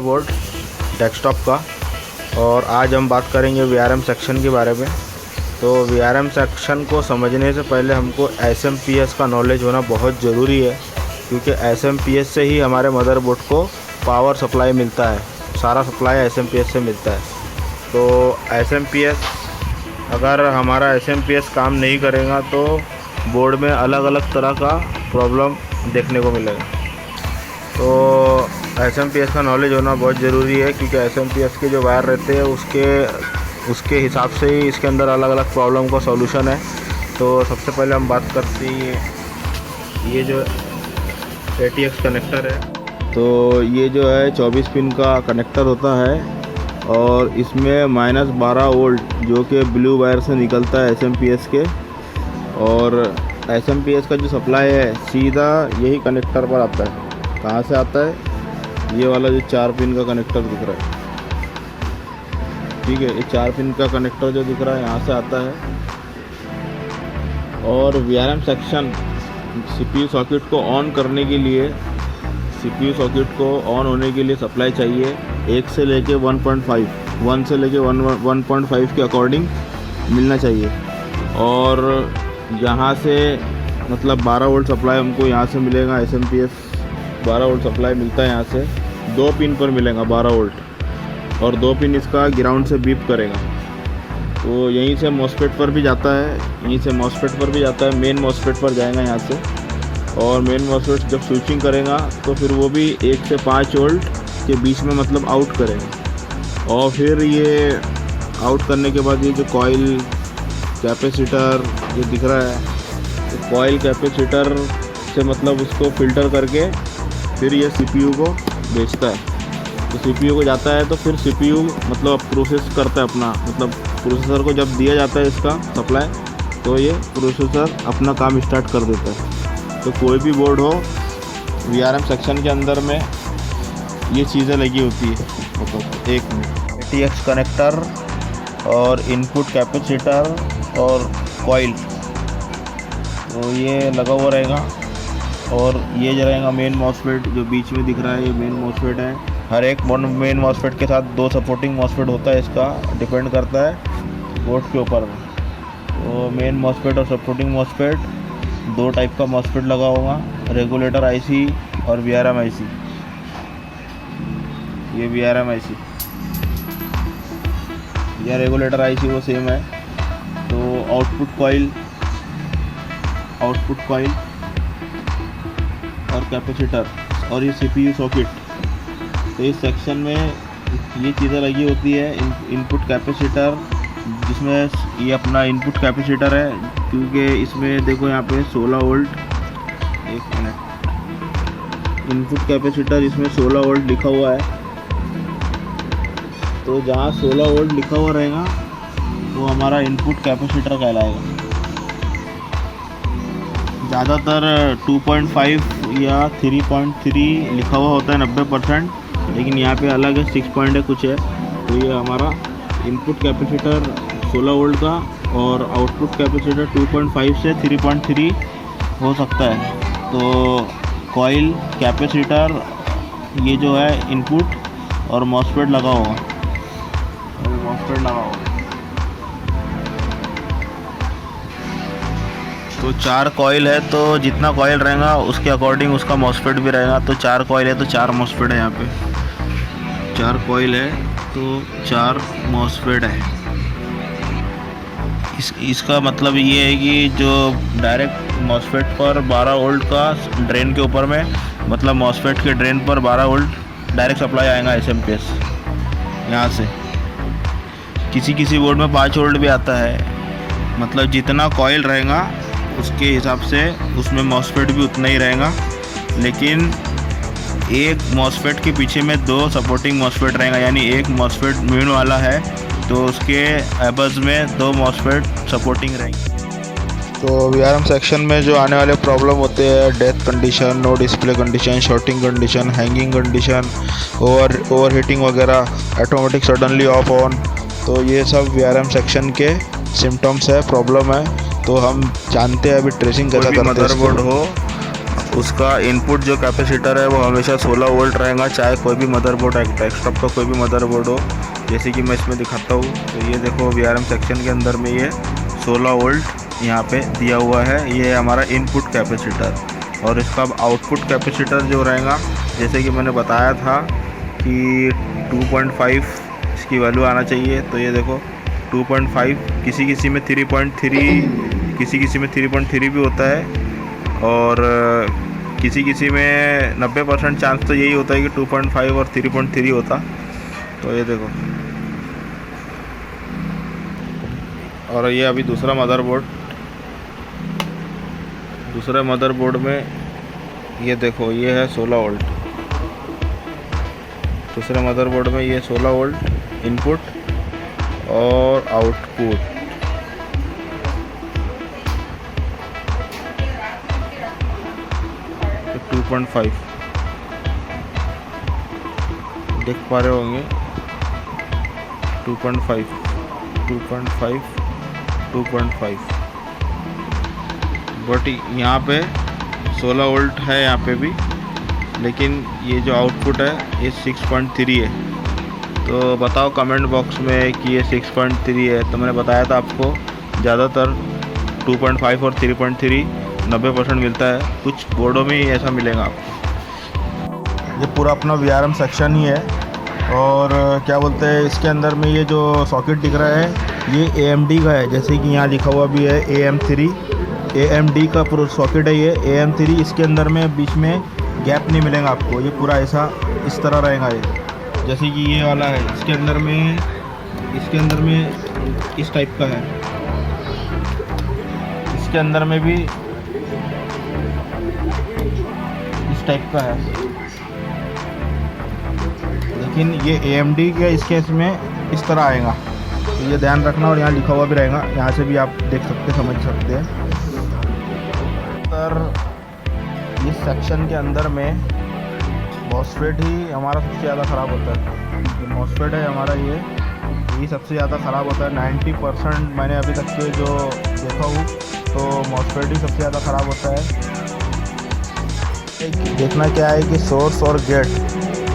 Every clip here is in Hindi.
मदरबोर्ड डेस्कटॉप का। और आज हम बात करेंगे VRM सेक्शन के बारे में। तो VRM सेक्शन को समझने से पहले हमको SMPS का नॉलेज होना बहुत ज़रूरी है, क्योंकि SMPS से ही हमारे मदरबोर्ड को पावर सप्लाई मिलता है। सारा सप्लाई SMPS से मिलता है। तो SMPS अगर हमारा SMPS काम नहीं करेगा तो बोर्ड में अलग अलग तरह का प्रॉब्लम देखने को मिलेगा। तो SMPS का नॉलेज होना बहुत ज़रूरी है, क्योंकि SMPS के जो वायर रहते हैं उसके हिसाब से ही इसके अंदर अलग अलग प्रॉब्लम का सॉल्यूशन है। तो सबसे पहले हम बात करते हैं ये जो ATX कनेक्टर है। तो ये जो है 24 पिन का कनेक्टर होता है और इसमें -12 वोल्ट जो कि ब्लू वायर से निकलता है SMPS के। और SMPS का जो सप्लाई है सीधा यही कनेक्टर पर आता है। कहाँ से आता है? ये वाला जो 4 पिन का कनेक्टर दिख रहा है, ठीक है, ये 4 पिन का कनेक्टर जो दिख रहा है यहाँ से आता है। और VRM सेक्शन CPU सॉकेट को ऑन करने के लिए, CPU सॉकेट को ऑन होने के लिए सप्लाई चाहिए 1 से लेके 1.5, 1 से लेके 1.5 के अकॉर्डिंग मिलना चाहिए। और यहाँ से मतलब 12 वोल्ट सप्लाई हमको यहाँ से मिलेगा। SMPS 12 वोल्ट सप्लाई मिलता है यहाँ से। 2 पिन पर मिलेगा 12 वोल्ट और 2 पिन इसका ग्राउंड से बीप करेगा। तो यहीं से MOSFET पर भी जाता है, यहीं से MOSFEट पर भी जाता है। मेन MOSFET पर जाएगा यहाँ से। और मेन MOSFEट जब स्विचिंग करेगा तो फिर वो भी 1 से 5 वोल्ट के बीच में मतलब आउट करेगा। और फिर ये आउट करने के बाद ये जो कॉइल कैपेसिटर जो दिख रहा है, तो कॉइल कैपेसिटर से मतलब उसको फ़िल्टर करके फिर ये CPU को बेचता है। तो CPU को जाता है तो फिर CPU मतलब प्रोसेस करता है अपना, मतलब प्रोसेसर को जब दिया जाता है इसका सप्लाई तो ये प्रोसेसर अपना काम स्टार्ट कर देता है। तो कोई भी बोर्ड हो VRM सेक्शन के अंदर में ये चीज़ें लगी होती है। मतलब एक ATX कनेक्टर और इनपुट कैपेसिटर और कॉइल, तो ये लगा हुआ रहेगा। और ये जो रहेगा मेन MOSFET जो बीच में दिख रहा है, ये मेन MOSFEट है। हर एक मेन MOSFEट के साथ 2 सपोर्टिंग MOSFEट होता है। इसका डिपेंड करता है बोर्ड के ऊपर में। तो मेन MOSFEट और सपोर्टिंग MOSFEट 2 टाइप का MOSFEट लगा होगा, रेगुलेटर IC और VRM IC। ये VRM IC या रेगुलेटर IC वो सेम है। तो आउटपुट कॉइल और कैपेसिटर और ये CPU सॉकेट। तो इस सेक्शन में ये चीज़ें लगी होती है। इनपुट कैपेसिटर, जिसमें ये अपना इनपुट कैपेसिटर है, क्योंकि इसमें देखो यहाँ पे 16 वोल्ट, एक मिनट, इनपुट कैपेसिटर इसमें 16 वोल्ट लिखा हुआ है। तो जहाँ 16 वोल्ट लिखा हुआ रहेगा वो हमारा इनपुट कैपेसिटर कहलाएगा। ज़्यादातर 2.5 या 3.3 लिखा हुआ होता है 90%, लेकिन यहाँ पे अलग है, 6 पॉइंट है कुछ है। तो ये हमारा इनपुट कैपेसिटर 16 वोल्ट का और आउटपुट कैपेसिटर 2.5 से 3.3 हो सकता है। तो कॉइल कैपेसिटर ये जो है इनपुट और MOSFET लगा हुआ, तो 4 कॉइल है। तो जितना कॉइल रहेगा उसके अकॉर्डिंग उसका MOSFET भी रहेगा। तो 4 कॉइल है तो 4 MOSFET है। यहाँ पे 4 कॉइल है तो 4 MOSFET है। इसका मतलब ये है कि जो डायरेक्ट MOSFET पर 12 वोल्ट का ड्रेन के ऊपर में, मतलब MOSFET के ड्रेन पर 12 वोल्ट डायरेक्ट सप्लाई आएगा SMPS यहाँ से। किसी बोर्ड में 5 वोल्ट भी आता है। मतलब जितना कॉइल रहेगा उसके हिसाब से उसमें MOSFET भी उतना ही रहेगा। लेकिन एक MOSFET के पीछे में 2 सपोर्टिंग MOSFET रहेगा, यानी एक MOSFEट मेन वाला है तो उसके एबज में 2 MOSFEट सपोर्टिंग रहेंगे। तो VRM सेक्शन में जो आने वाले प्रॉब्लम होते हैं, death condition, no display condition, shorting condition, hanging condition, over heating वगैरह, ऑटोमेटिक सडनली ऑफ ऑन, तो ये सब VRM सेक्शन के सिम्टम्स है, प्रॉब्लम है। तो हम जानते हैं अभी ट्रेसिंग कैसा करते हैं। मदरबोर्ड हो उसका इनपुट जो कैपेसिटर है वो हमेशा 16 वोल्ट रहेगा, चाहे कोई भी मदरबोर्ड डेस्कटॉप का कोई भी मदरबोर्ड हो। जैसे कि मैं इसमें दिखाता हूँ, तो ये देखो VRM सेक्शन के अंदर में ये 16 वोल्ट यहाँ पे दिया हुआ है। ये है हमारा इनपुट कैपेसिटर। और इसका आउटपुट कैपेसिटर जो रहेगा, जैसे कि मैंने बताया था कि 2.5 इसकी वैल्यू आना चाहिए। तो ये देखो 2.5, किसी किसी में 3.3, किसी में 3.3 भी होता है, और किसी किसी में 90% चांस तो यही होता है कि 2.5 और 3.3 होता। तो ये देखो, और ये अभी दूसरे मदरबोर्ड में ये देखो, ये है 16 वोल्ट। दूसरे मदरबोर्ड में ये 16 वोल्ट इनपुट और आउटपुट। तो 2.5 देख पा रहे होंगे, 2.5 बट यहाँ पे 16 वोल्ट है यहाँ पे भी, लेकिन ये जो आउटपुट है ये 6.3 है। तो बताओ कमेंट बॉक्स में कि ये 6.3 है। तो मैंने बताया था आपको ज़्यादातर 2.5 और 3.3 90% मिलता है, कुछ बोर्डों में ही ऐसा मिलेगा आपको। ये पूरा अपना VRM सेक्शन ही है। और क्या बोलते हैं, इसके अंदर में ये जो सॉकेट दिख रहा है ये AMD का है, जैसे कि यहाँ लिखा हुआ भी है AM3। AMD का पूरा सॉकेट है ये AM3। इसके अंदर में बीच में गैप नहीं मिलेगा आपको, ये पूरा ऐसा इस तरह रहेगा ये, जैसे कि ये वाला है। इसके अंदर में इस टाइप का है, इसके अंदर में भी इस टाइप का है, लेकिन ये AMD के इसके इसमें इस तरह आएगा। तो ये ध्यान रखना, और यहाँ लिखा हुआ भी रहेगा, यहाँ से भी आप देख सकते समझ सकते हैं। इस सेक्शन के अंदर में मॉसफेट ही हमारा सबसे ज़्यादा ख़राब होता है। जो मॉसफेट है हमारा ये सबसे ज़्यादा ख़राब होता है। 90% मैंने अभी तक के जो देखा हूँ तो मॉसफेट ही सबसे ज़्यादा ख़राब होता है। देखना क्या है कि सोर्स और गेट,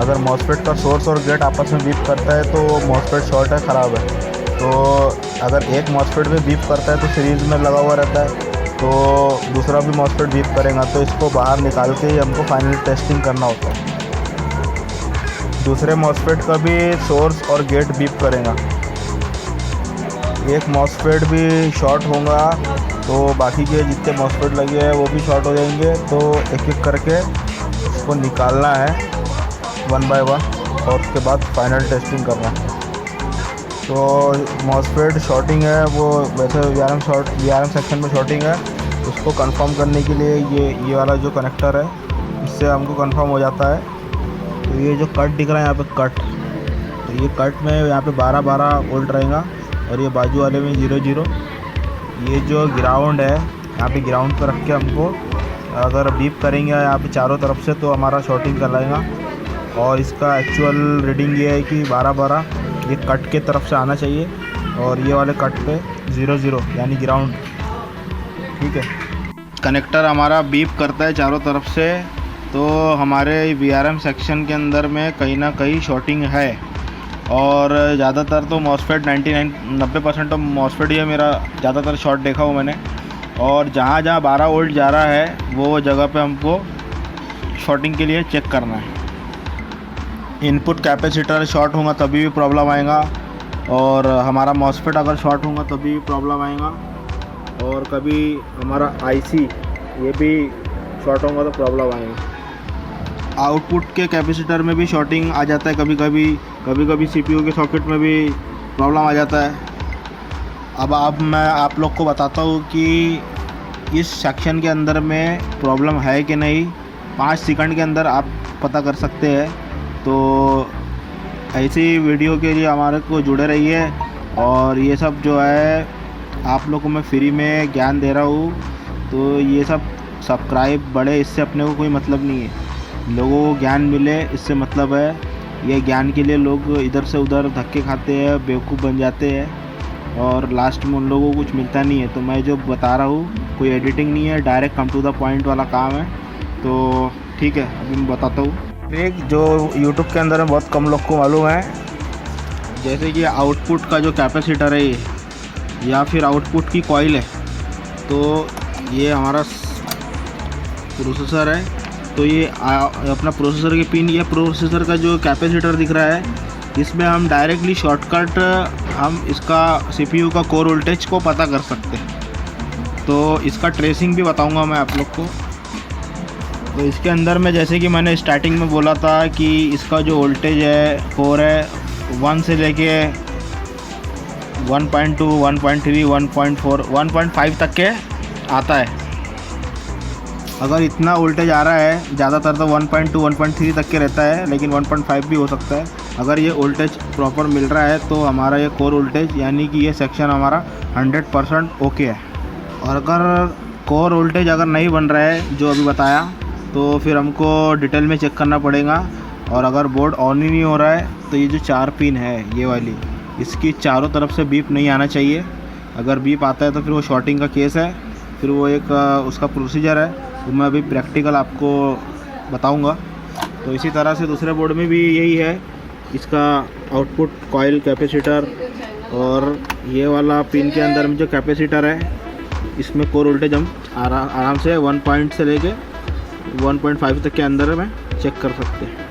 अगर मॉसफेट का सोर्स और गेट आपस में बीप करता है तो मॉसफेट शॉर्ट है, ख़राब है। तो अगर एक मॉसफेट में बीप करता है तो सीरीज़ में लगा हुआ रहता है, तो दूसरा भी मॉसफेट बीप करेगा, तो इसको बाहर निकाल के ही हमको फाइनल टेस्टिंग करना होता है। दूसरे मॉसफेट का भी सोर्स और गेट बीप करेगा। एक मॉसफेट भी शॉर्ट होगा तो बाकी के जितने मॉसफेट लगे हैं वो भी शॉर्ट हो जाएंगे। तो एक एक करके उसको निकालना है 1 बाय 1, और उसके बाद फाइनल टेस्टिंग करना है। तो मॉसफेट शॉर्टिंग है, वो वैसे VRM सेक्शन में शॉर्टिंग है। उसको कंफर्म करने के लिए ये वाला जो कनेक्टर है, इससे हमको कंफर्म हो जाता है। तो ये जो कट दिख रहा है यहाँ पे कट, तो ये कट में यहाँ पे 12 वोल्ट रहेगा, और ये बाजू वाले में 0. ये जो ग्राउंड है, यहाँ पे ग्राउंड पर रख के हमको अगर बीप करेंगे यहाँ पे चारों तरफ से तो हमारा शॉर्टिंग कर लाएगा। और इसका एक्चुअल रीडिंग ये है कि 12 ये कट के तरफ से आना चाहिए, और ये वाले कट पे 0 यानी ग्राउंड। ठीक है, कनेक्टर हमारा बीप करता है चारों तरफ से, तो हमारे VRM सेक्शन के अंदर में कहीं ना कहीं शॉर्टिंग है। और ज़्यादातर तो मॉसफेट 90% तो मॉसफेट ही है मेरा, ज़्यादातर शॉर्ट देखा हूँ मैंने। और जहाँ 12 वोल्ट जा रहा है वो जगह पे हमको शॉर्टिंग के लिए चेक करना है। इनपुट कैपेसिटर शॉर्ट होगा तभी भी प्रॉब्लम आएगा, और हमारा मॉसफेट अगर शॉर्ट होगा तभी भी प्रॉब्लम आएगा, और कभी हमारा IC ये भी शॉर्ट होगा तो प्रॉब्लम आएगा। आउटपुट के कैपेसिटर में भी शॉर्टिंग आ जाता है कभी कभी CPU के सॉकेट में भी प्रॉब्लम आ जाता है। अब मैं आप लोग को बताता हूँ कि इस सेक्शन के अंदर में प्रॉब्लम है कि नहीं। 5 सेकंड के अंदर आप पता कर सकते हैं। तो ऐसी वीडियो के लिए हमारे को जुड़े रहिए, और ये सब जो है आप लोगों को मैं फ्री में ज्ञान दे रहा हूँ। तो ये सब सब्सक्राइब बढ़े, इससे अपने को कोई मतलब नहीं है, लोगों को ज्ञान मिले इससे मतलब है। ये ज्ञान के लिए लोग इधर से उधर धक्के खाते हैं, बेवकूफ़ बन जाते हैं, और लास्ट में उन लोगों को कुछ मिलता नहीं है। तो मैं जो बता रहा हूँ कोई एडिटिंग नहीं है, direct come to the point वाला काम है। तो ठीक है, अभी मैं बताता हूँ। एक जो यूट्यूब के अंदर में बहुत कम लोग को मालूम है, जैसे कि आउटपुट का जो कैपेसिटर है ये, या फिर आउटपुट की कॉइल है, तो ये हमारा प्रोसेसर है। तो ये अपना प्रोसेसर की पिन, ये प्रोसेसर का जो कैपेसिटर दिख रहा है, इसमें हम डायरेक्टली शॉर्टकट हम इसका सीपीयू का कोर वोल्टेज को पता कर सकते हैं। तो इसका ट्रेसिंग भी बताऊंगा मैं आप लोग को। तो इसके अंदर में जैसे कि मैंने स्टार्टिंग में बोला था कि इसका जो वोल्टेज है कोर है 1 से लेके 1.2, 1.3, 1.4, 1.5 तक के आता है। अगर इतना वोल्टेज आ रहा है, ज़्यादातर तो 1.2, 1.3 तक के रहता है, लेकिन 1.5 भी हो सकता है। अगर ये वोल्टेज प्रॉपर मिल रहा है तो हमारा ये कोर वोल्टेज यानी कि ये सेक्शन हमारा 100% ओके है। और अगर कोर वोल्टेज अगर नहीं बन रहा है जो अभी बताया, तो फिर हमको डिटेल में चेक करना पड़ेगा। और अगर बोर्ड ऑन ही नहीं हो रहा है तो ये जो 4 पिन है ये वाली, इसकी चारों तरफ से बीप नहीं आना चाहिए। अगर बीप आता है तो फिर वो शॉर्टिंग का केस है, फिर वो एक उसका प्रोसीजर है, वो मैं अभी प्रैक्टिकल आपको बताऊंगा। तो इसी तरह से दूसरे बोर्ड में भी यही है, इसका आउटपुट कॉइल कैपेसिटर और ये वाला पिन के अंदर में जो कैपेसिटर है, इसमें कोर वोल्टेज हम आराम से 1 पॉइंट से लेके 1.5 तक के अंदर में चेक कर सकते हैं।